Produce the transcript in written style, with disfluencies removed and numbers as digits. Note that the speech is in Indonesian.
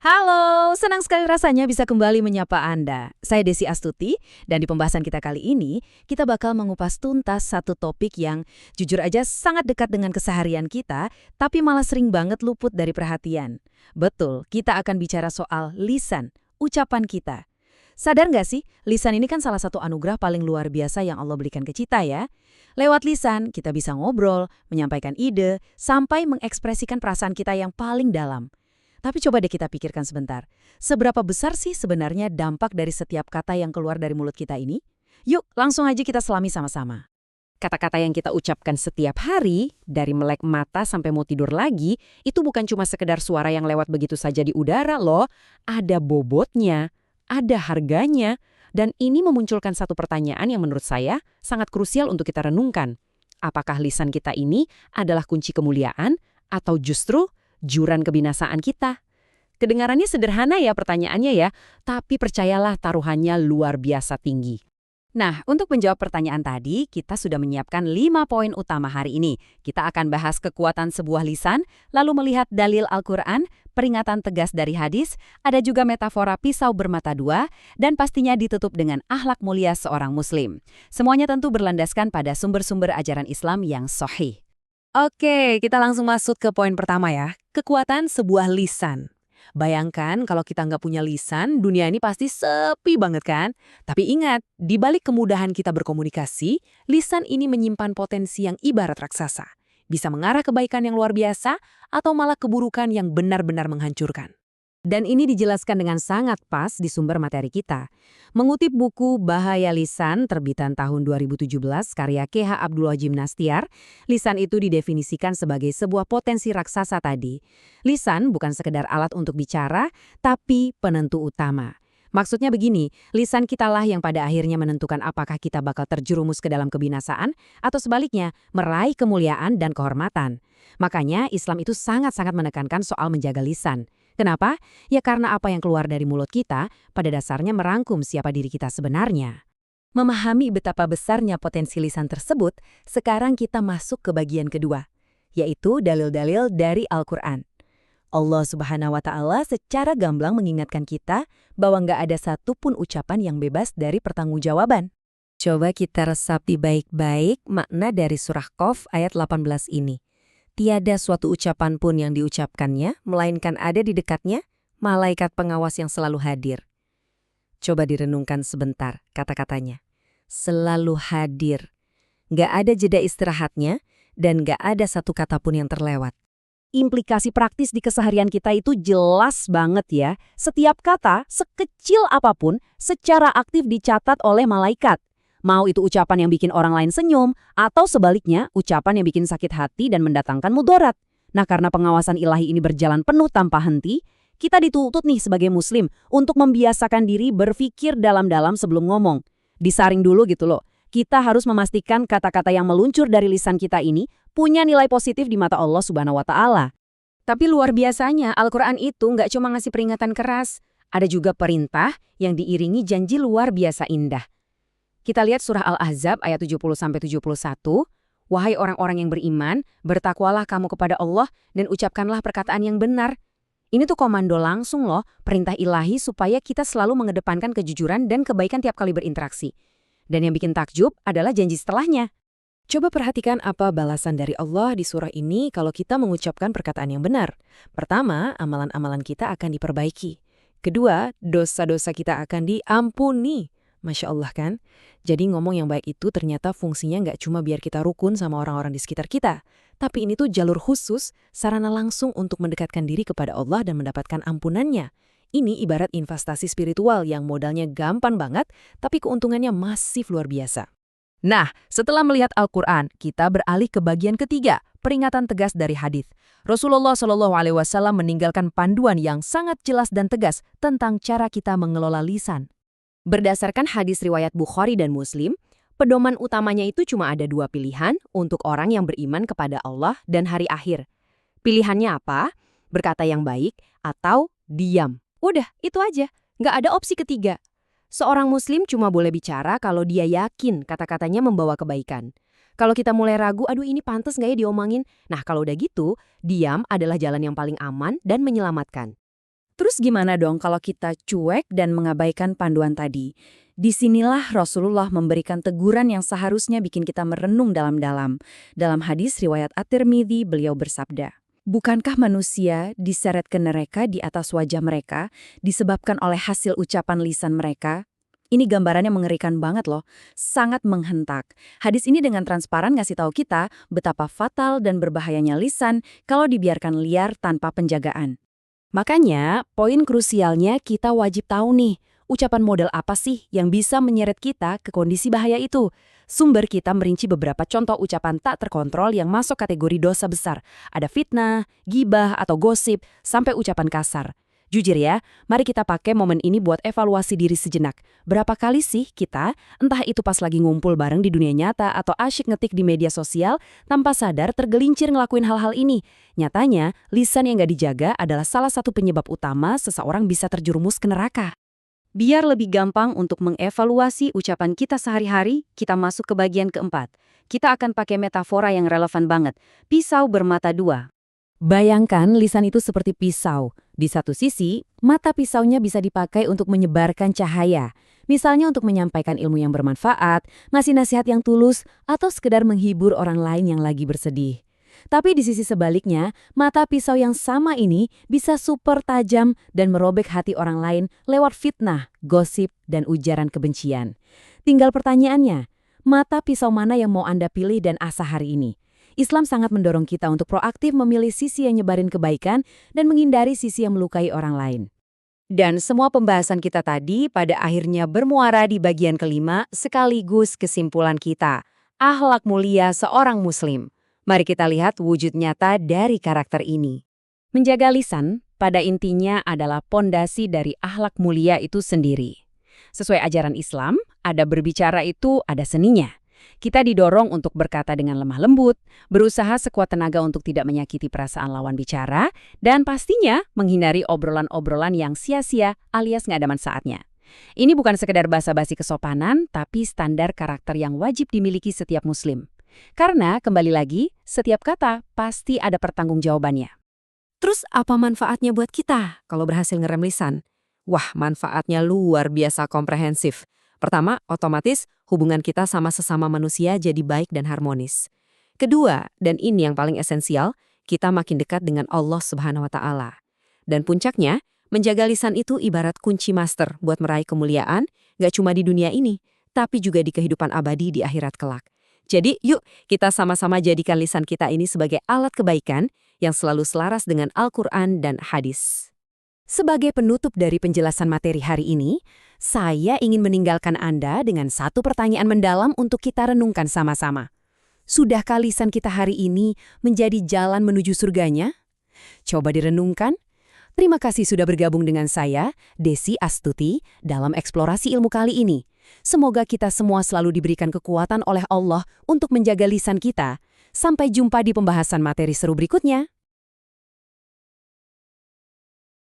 Halo, senang sekali rasanya bisa kembali menyapa Anda. Saya Desi Astuti, dan di pembahasan kita kali ini, kita bakal mengupas tuntas satu topik yang jujur aja sangat dekat dengan keseharian kita, tapi malah sering banget luput dari perhatian. Betul, kita akan bicara soal lisan, ucapan kita. Sadar nggak sih, lisan ini kan salah satu anugerah paling luar biasa yang Allah berikan ke kita ya. Lewat lisan, kita bisa ngobrol, menyampaikan ide, sampai mengekspresikan perasaan kita yang paling dalam. Tapi coba deh kita pikirkan sebentar, seberapa besar sih sebenarnya dampak dari setiap kata yang keluar dari mulut kita ini? Yuk, langsung aja kita selami sama-sama. Kata-kata yang kita ucapkan setiap hari, dari melek mata sampai mau tidur lagi, itu bukan cuma sekedar suara yang lewat begitu saja di udara loh. Ada bobotnya, ada harganya, dan ini memunculkan satu pertanyaan yang menurut saya sangat krusial untuk kita renungkan. Apakah lisan kita ini adalah kunci kemuliaan, atau justru jurang kebinasaan kita? Kedengarannya sederhana ya pertanyaannya ya, tapi percayalah taruhannya luar biasa tinggi. Nah, untuk menjawab pertanyaan tadi, kita sudah menyiapkan 5 poin utama hari ini. Kita akan bahas kekuatan sebuah lisan, lalu melihat dalil Al-Quran, peringatan tegas dari hadis, ada juga metafora pisau bermata dua, dan pastinya ditutup dengan akhlak mulia seorang muslim. Semuanya tentu berlandaskan pada sumber-sumber ajaran Islam yang sahih. Oke, kita langsung masuk ke poin pertama ya. Kekuatan sebuah lisan. Bayangkan kalau kita nggak punya lisan, dunia ini pasti sepi banget kan? Tapi ingat, di balik kemudahan kita berkomunikasi, lisan ini menyimpan potensi yang ibarat raksasa. Bisa mengarah kebaikan yang luar biasa, atau malah keburukan yang benar-benar menghancurkan. Dan ini dijelaskan dengan sangat pas di sumber materi kita. Mengutip buku Bahaya Lisan terbitan tahun 2017 karya K.H. Abdul Wajid Nastiar, lisan itu didefinisikan sebagai sebuah potensi raksasa tadi. Lisan bukan sekedar alat untuk bicara, tapi penentu utama. Maksudnya begini, lisan kitalah yang pada akhirnya menentukan apakah kita bakal terjerumus ke dalam kebinasaan, atau sebaliknya, meraih kemuliaan dan kehormatan. Makanya Islam itu sangat-sangat menekankan soal menjaga lisan. Kenapa? Ya karena apa yang keluar dari mulut kita pada dasarnya merangkum siapa diri kita sebenarnya. Memahami betapa besarnya potensi lisan tersebut, sekarang kita masuk ke bagian kedua, yaitu dalil-dalil dari Al-Quran. Allah Subhanahu wa Ta'ala secara gamblang mengingatkan kita bahwa nggak ada satupun ucapan yang bebas dari pertanggungjawaban. Coba kita resapi baik-baik makna dari surah Qaf ayat 18 ini. Tiada suatu ucapan pun yang diucapkannya, melainkan ada di dekatnya malaikat pengawas yang selalu hadir. Coba direnungkan sebentar kata-katanya. Selalu hadir. Nggak ada jeda istirahatnya, dan nggak ada satu kata pun yang terlewat. Implikasi praktis di keseharian kita itu jelas banget ya. Setiap kata, sekecil apapun, secara aktif dicatat oleh malaikat. Mau itu ucapan yang bikin orang lain senyum, atau sebaliknya, ucapan yang bikin sakit hati dan mendatangkan mudarat. Nah, karena pengawasan ilahi ini berjalan penuh tanpa henti, kita dituntut nih sebagai muslim untuk membiasakan diri berpikir dalam-dalam sebelum ngomong. Disaring dulu gitu loh. Kita harus memastikan kata-kata yang meluncur dari lisan kita ini punya nilai positif di mata Allah Subhanahu wa Ta'ala. Tapi luar biasanya, Al-Quran itu nggak cuma ngasih peringatan keras. Ada juga perintah yang diiringi janji luar biasa indah. Kita lihat surah Al-Ahzab ayat 70-71. Wahai orang-orang yang beriman, bertakwalah kamu kepada Allah dan ucapkanlah perkataan yang benar. Ini tuh komando langsung loh, perintah ilahi supaya kita selalu mengedepankan kejujuran dan kebaikan tiap kali berinteraksi. Dan yang bikin takjub adalah janji setelahnya. Coba perhatikan apa balasan dari Allah di surah ini kalau kita mengucapkan perkataan yang benar. Pertama, amalan-amalan kita akan diperbaiki. Kedua, dosa-dosa kita akan diampuni. Masya Allah kan? Jadi ngomong yang baik itu ternyata fungsinya nggak cuma biar kita rukun sama orang-orang di sekitar kita. Tapi ini tuh jalur khusus, sarana langsung untuk mendekatkan diri kepada Allah dan mendapatkan ampunannya. Ini ibarat investasi spiritual yang modalnya gampang banget, tapi keuntungannya masif luar biasa. Nah, setelah melihat Al-Quran, kita beralih ke bagian ketiga, peringatan tegas dari hadis. Rasulullah SAW meninggalkan panduan yang sangat jelas dan tegas tentang cara kita mengelola lisan. Berdasarkan hadis riwayat Bukhari dan Muslim, pedoman utamanya itu cuma ada dua pilihan untuk orang yang beriman kepada Allah dan hari akhir. Pilihannya apa? Berkata yang baik atau diam. Udah, itu aja. Nggak ada opsi ketiga. Seorang Muslim cuma boleh bicara kalau dia yakin kata-katanya membawa kebaikan. Kalau kita mulai ragu, aduh ini pantas nggak ya diomongin? Nah kalau udah gitu, diam adalah jalan yang paling aman dan menyelamatkan. Terus gimana dong kalau kita cuek dan mengabaikan panduan tadi? Disinilah Rasulullah memberikan teguran yang seharusnya bikin kita merenung dalam-dalam. Dalam hadis riwayat At-Tirmidzi, beliau bersabda, "Bukankah manusia diseret ke neraka di atas wajah mereka disebabkan oleh hasil ucapan lisan mereka?" Ini gambarannya mengerikan banget loh, sangat menghentak. Hadis ini dengan transparan ngasih tahu kita betapa fatal dan berbahayanya lisan kalau dibiarkan liar tanpa penjagaan. Makanya, poin krusialnya kita wajib tahu nih, ucapan model apa sih yang bisa menyeret kita ke kondisi bahaya itu. Sumber kita merinci beberapa contoh ucapan tak terkontrol yang masuk kategori dosa besar. Ada fitnah, gibah, atau gosip, sampai ucapan kasar. Jujur ya, mari kita pakai momen ini buat evaluasi diri sejenak. Berapa kali sih kita, entah itu pas lagi ngumpul bareng di dunia nyata atau asyik ngetik di media sosial, tanpa sadar tergelincir ngelakuin hal-hal ini. Nyatanya, lisan yang gak dijaga adalah salah satu penyebab utama seseorang bisa terjerumus ke neraka. Biar lebih gampang untuk mengevaluasi ucapan kita sehari-hari, kita masuk ke bagian keempat. Kita akan pakai metafora yang relevan banget, pisau bermata dua. Bayangkan lisan itu seperti pisau. Di satu sisi, mata pisaunya bisa dipakai untuk menyebarkan cahaya. Misalnya untuk menyampaikan ilmu yang bermanfaat, ngasih nasihat yang tulus, atau sekedar menghibur orang lain yang lagi bersedih. Tapi di sisi sebaliknya, mata pisau yang sama ini bisa super tajam dan merobek hati orang lain lewat fitnah, gosip, dan ujaran kebencian. Tinggal pertanyaannya, mata pisau mana yang mau Anda pilih dan asah hari ini? Islam sangat mendorong kita untuk proaktif memilih sisi yang nyebarin kebaikan dan menghindari sisi yang melukai orang lain. Dan semua pembahasan kita tadi pada akhirnya bermuara di bagian kelima sekaligus kesimpulan kita. Akhlak mulia seorang muslim. Mari kita lihat wujud nyata dari karakter ini. Menjaga lisan pada intinya adalah pondasi dari akhlak mulia itu sendiri. Sesuai ajaran Islam, ada berbicara itu ada seninya. Kita didorong untuk berkata dengan lemah lembut, berusaha sekuat tenaga untuk tidak menyakiti perasaan lawan bicara, dan pastinya menghindari obrolan-obrolan yang sia-sia alias nggak ada manfaatnya. Ini bukan sekedar basa-basi kesopanan, tapi standar karakter yang wajib dimiliki setiap muslim. Karena, kembali lagi, setiap kata pasti ada pertanggungjawabannya. Terus apa manfaatnya buat kita kalau berhasil ngerem lisan? Wah, manfaatnya luar biasa komprehensif. Pertama, otomatis hubungan kita sama sesama manusia jadi baik dan harmonis. Kedua, dan ini yang paling esensial, kita makin dekat dengan Allah Subhanahu wa Ta'ala. Dan puncaknya, menjaga lisan itu ibarat kunci master buat meraih kemuliaan, gak cuma di dunia ini, tapi juga di kehidupan abadi di akhirat kelak. Jadi, yuk kita sama-sama jadikan lisan kita ini sebagai alat kebaikan yang selalu selaras dengan Al-Quran dan hadis. Sebagai penutup dari penjelasan materi hari ini, saya ingin meninggalkan Anda dengan satu pertanyaan mendalam untuk kita renungkan sama-sama. Sudahkah lisan kita hari ini menjadi jalan menuju surganya? Coba direnungkan. Terima kasih sudah bergabung dengan saya, Desi Astuti, dalam eksplorasi ilmu kali ini. Semoga kita semua selalu diberikan kekuatan oleh Allah untuk menjaga lisan kita. Sampai jumpa di pembahasan materi seru berikutnya.